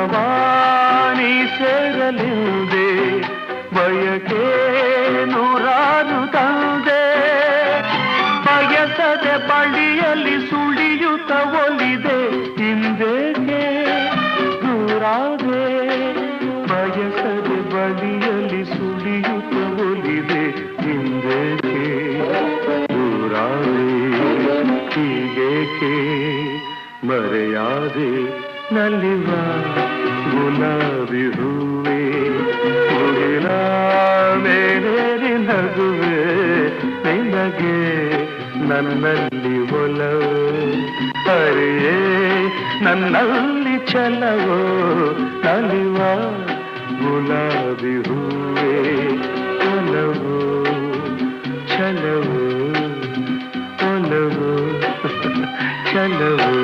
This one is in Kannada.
ಮನವಾಣಿ ಸೇರಲಿದೆ ಬಯಕೆ ನೂರಾರು ತಂದೆ ಬಯಸದೆ ಬಳಿಯಲ್ಲಿ ಸುಳಿಯುತ್ತ ಒಲಿದೆ ಹಿಂದೇಕೆ ದೂರಾದೆ ಬಯಸದೆ ಬಳಿಯಲ್ಲಿ ಸುಳಿಯುತ್ತ ಒಲಿದೆ ಹಿಂದೇಕೆ ದೂರಾದೆ ಹೀಗೇಕೆ ಮರೆಯಾದೆ ನಲಿವ ಗುಲಾಬಿ ಹೂವೆ ಮುಗಿಲ ಮೇಲೇರಿ ನಗುವೆ ನಿನಗೆ ನನ್ನಲ್ಲಿ ಒಲವು ಹರಿಯೇ ನನ್ನಲ್ಲಿ ಛಲವೋ ನಲಿವ ಗುಲಾಬಿ ಹೂವೆ ಒಲವು ಛಲವು ಒಲವು ಛಲವು